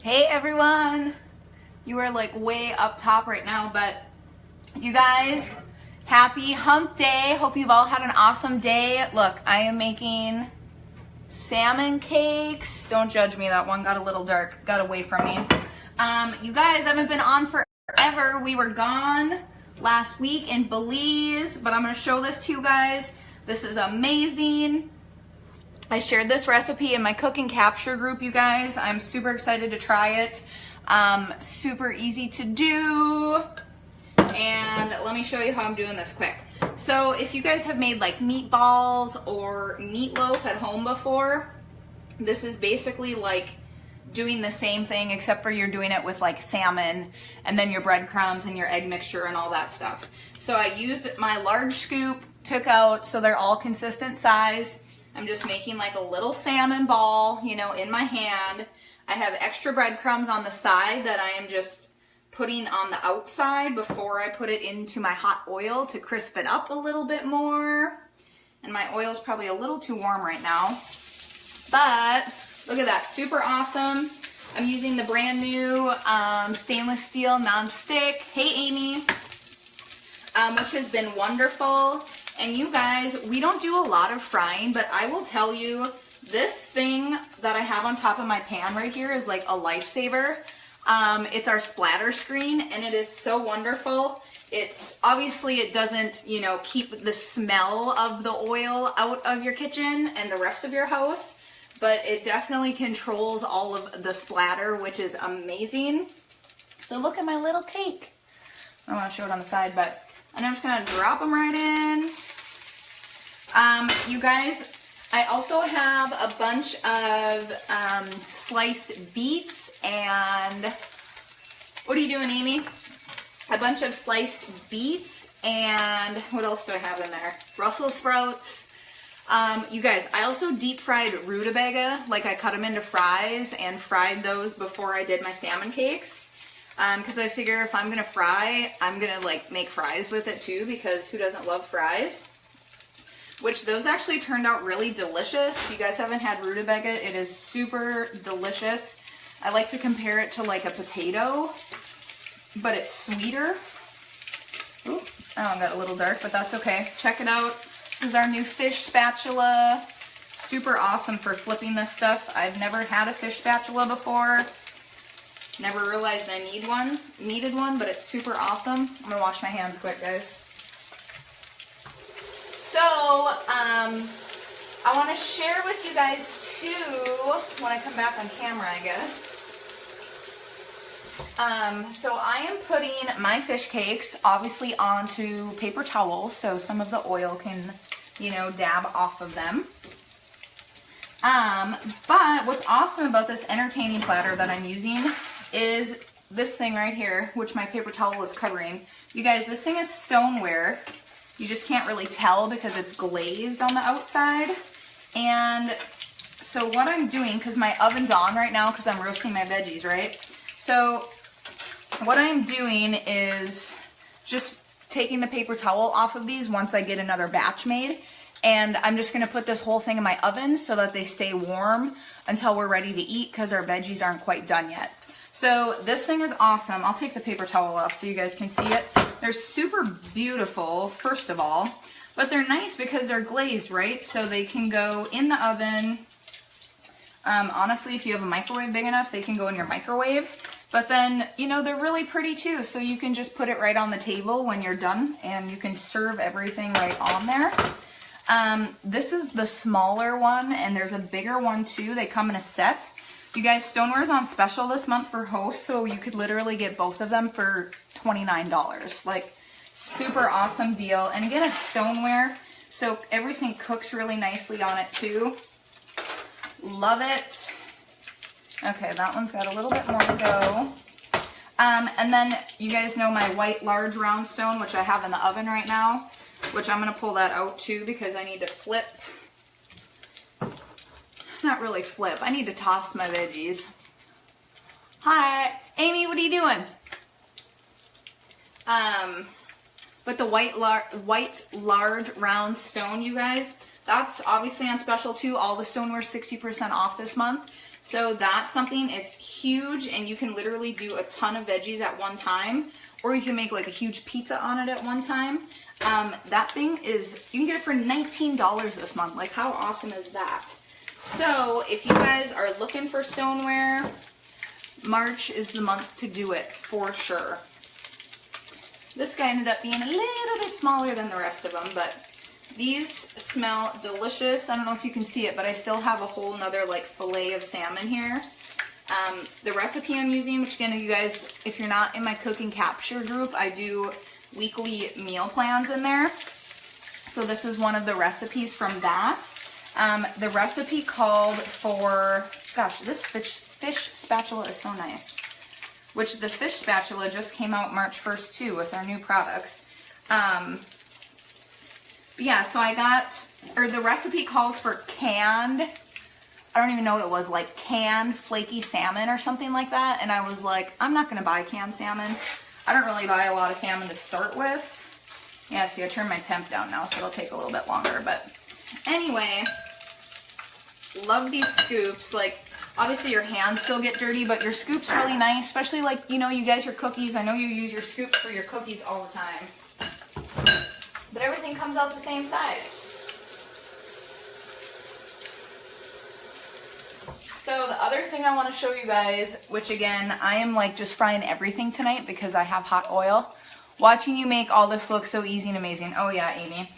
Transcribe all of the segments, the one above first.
Hey everyone! You are like way up top right now, but you guys, happy hump day. Hope you've all had an awesome day. Look, I am making salmon cakes. Don't judge me, that one got a little dark, got away from me. You guys haven't been on forever. We were gone last week in Belize, but I'm gonna show this to you guys. This is amazing. I shared this recipe in my cook and capture group, you guys. I'm super excited to try it. Super easy to do. And let me show you how I'm doing this quick. So if you guys have made like meatballs or meatloaf at home before, this is basically like doing the same thing, except for you're doing it with like salmon and then your breadcrumbs and your egg mixture and all that stuff. So I used my large scoop, took out so they're all consistent size. I'm just making like a little salmon ball, you know, in my hand. I have extra breadcrumbs on the side that I am just putting on the outside before I put it into my hot oil to crisp it up a little bit more. And my oil is probably a little too warm right now. But look at that, super awesome. I'm using the brand new stainless steel non-stick. Hey Amy, which has been wonderful. And you guys, we don't do a lot of frying, but I will tell you, this thing that I have on top of my pan right here is like a lifesaver. It's our splatter screen, and it is so wonderful. It's obviously, it doesn't, you know, keep the smell of the oil out of your kitchen and the rest of your house, but it definitely controls all of the splatter, which is amazing. So look at my little cake. I don't want to show it on the side, but and I'm just gonna drop them right in. You guys, I also have a bunch of sliced beets and, what are you doing, Amy? A bunch of sliced beets and, what else do I have in there? Brussels sprouts. You guys, I also deep fried rutabaga, like I cut them into fries and fried those before I did my salmon cakes. Because I figure if I'm gonna fry, I'm gonna like make fries with it too, because who doesn't love fries? Which those actually turned out really delicious. If you guys haven't had rutabaga, it is super delicious. I like to compare it to like a potato, but it's sweeter. Ooh, oh, it got a little dark, but that's okay. Check it out. This is our new fish spatula. Super awesome for flipping this stuff. I've never had a fish spatula before. Never realized I needed one, but it's super awesome. I'm gonna wash my hands quick, guys. So, I want to share with you guys too, when I come back on camera, I guess. So I am putting my fish cakes, obviously, onto paper towels, so some of the oil can, you know, dab off of them. But what's awesome about this entertaining platter that I'm using is this thing right here, which my paper towel is covering. You guys, this thing is stoneware. You just can't really tell because it's glazed on the outside. And so what I'm doing, because my oven's on right now because I'm roasting my veggies, right? So what I'm doing is just taking the paper towel off of these once I get another batch made. And I'm just gonna put this whole thing in my oven so that they stay warm until we're ready to eat, because our veggies aren't quite done yet. So this thing is awesome. I'll take the paper towel off so you guys can see it. They're super beautiful, first of all, but they're nice because they're glazed, right? So they can go in the oven. Honestly, if you have a microwave big enough, they can go in your microwave. But then, you know, they're really pretty too. So you can just put it right on the table when you're done, and you can serve everything right on there. This is the smaller one, and there's a bigger one too. They come in a set. You guys, stoneware is on special this month for hosts, so you could literally get both of them for $29. Like, super awesome deal. And again, it's stoneware, so everything cooks really nicely on it too. Love it. Okay, that one's got a little bit more to go. And then you guys know my white large round stone, which I have in the oven right now, which I'm going to pull that out too because I need to flip. Not really flip. I need to toss my veggies. Hi, Amy, what are you doing? But the white large round stone, you guys, that's obviously on special too. All the stoneware 60% off this month. So that's something, it's huge, and you can literally do a ton of veggies at one time, or you can make like a huge pizza on it at one time. That thing is, you can get it for $19 this month. Like, how awesome is that? So if you guys are looking for stoneware, March is the month to do it for sure. This guy ended up being a little bit smaller than the rest of them, but these smell delicious. I don't know if you can see it, but I still have a whole nother like fillet of salmon here. The recipe I'm using, which again, you guys, if you're not in my Cook and Capture group, I do weekly meal plans in there. So this is one of the recipes from that. The recipe called for, gosh, this fish spatula is so nice. Which the fish spatula just came out March 1st too with our new products. Yeah, so I got, or the recipe calls for canned, I don't even know what it was, like canned flaky salmon or something like that. And I was like, I'm not going to buy canned salmon. I don't really buy a lot of salmon to start with. Yeah, see, I turned my temp down now, so it'll take a little bit longer. But anyway, love these scoops. Like, obviously your hands still get dirty, but your scoop's really nice, especially like, you know, you guys, your cookies. I know you use your scoops for your cookies all the time. But everything comes out the same size. So the other thing I want to show you guys, which again, I am like just frying everything tonight because I have hot oil. Watching you make all this look so easy and amazing. Oh yeah, Amy.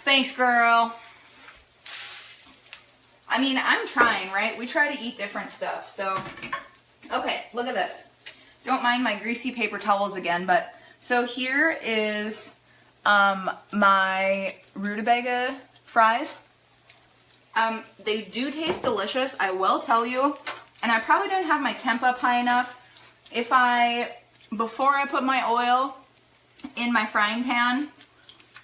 Thanks, girl. I mean, I'm trying, right? We try to eat different stuff. So, okay, look at this. Don't mind my greasy paper towels again, but so here is my rutabaga fries. They do taste delicious, I will tell you, and I probably didn't have my temp up high enough. Before I put my oil in my frying pan,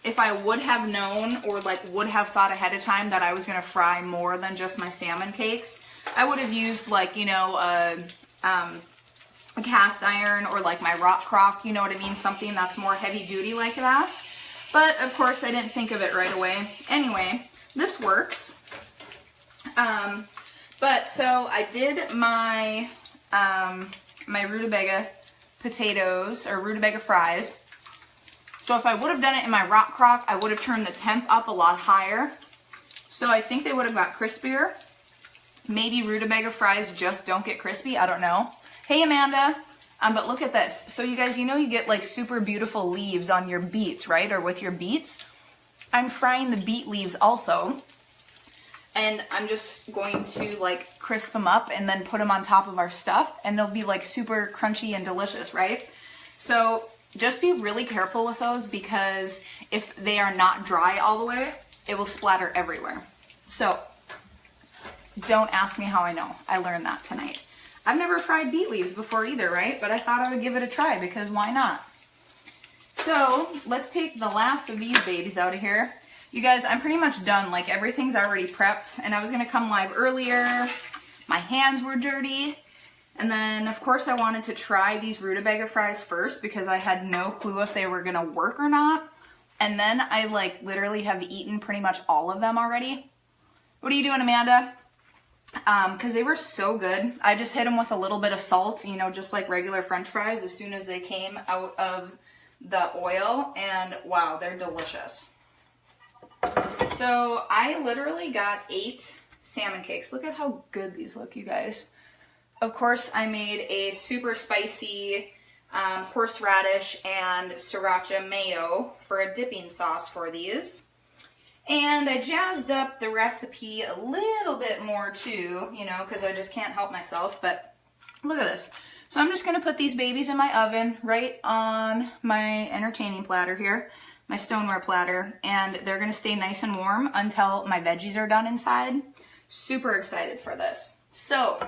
if I would have known or like would have thought ahead of time that I was gonna fry more than just my salmon cakes, I would have used like, you know, a cast iron or like my rock crock, you know what I mean? Something that's more heavy duty like that. But of course I didn't think of it right away. Anyway, this works. But so I did my, my rutabaga potatoes or rutabaga fries. So if I would have done it in my rock crock, I would have turned the temp up a lot higher. So I think they would have got crispier. Maybe rutabaga fries just don't get crispy. I don't know. Hey, Amanda. But look at this. So you guys, you know you get like super beautiful leaves on your beets, right? Or with your beets. I'm frying the beet leaves also. And I'm just going to like crisp them up and then put them on top of our stuff. And they'll be like super crunchy and delicious, right? So just be really careful with those because if they are not dry all the way, it will splatter everywhere. So don't ask me how I know. I learned that tonight. I've never fried beet leaves before either, right? But I thought I would give it a try because why not? So let's take the last of these babies out of here. You guys, I'm pretty much done. Like everything's already prepped and I was gonna come live earlier. My hands were dirty. And then of course I wanted to try these rutabaga fries first because I had no clue if they were gonna work or not. And then I like literally have eaten pretty much all of them already. What are you doing, Amanda? Because they were so good. I just hit them with a little bit of salt, you know, just like regular French fries as soon as they came out of the oil. And wow, they're delicious. So I literally got 8 salmon cakes. Look at how good these look, you guys. Of course, I made a super spicy horseradish and sriracha mayo for a dipping sauce for these. And I jazzed up the recipe a little bit more too, you know, because I just can't help myself. But look at this. So I'm just going to put these babies in my oven right on my entertaining platter here, my stoneware platter, and they're going to stay nice and warm until my veggies are done inside. Super excited for this. So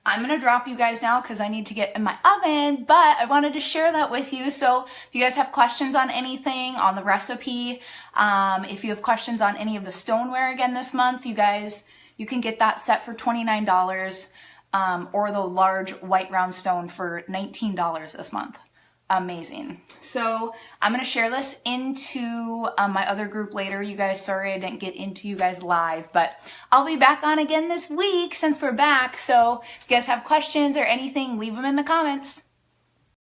I'm going to drop you guys now because I need to get in my oven, but I wanted to share that with you. So if you guys have questions on anything, on the recipe, if you have questions on any of the stoneware again this month, you guys, you can get that set for $29 or the large white round stone for $19 this month. amazing. So I'm going to share this into my other group later. You guys, sorry I didn't get into you guys live, but I'll be back on again this week since we're back. So if you guys have questions or anything, leave them in the comments.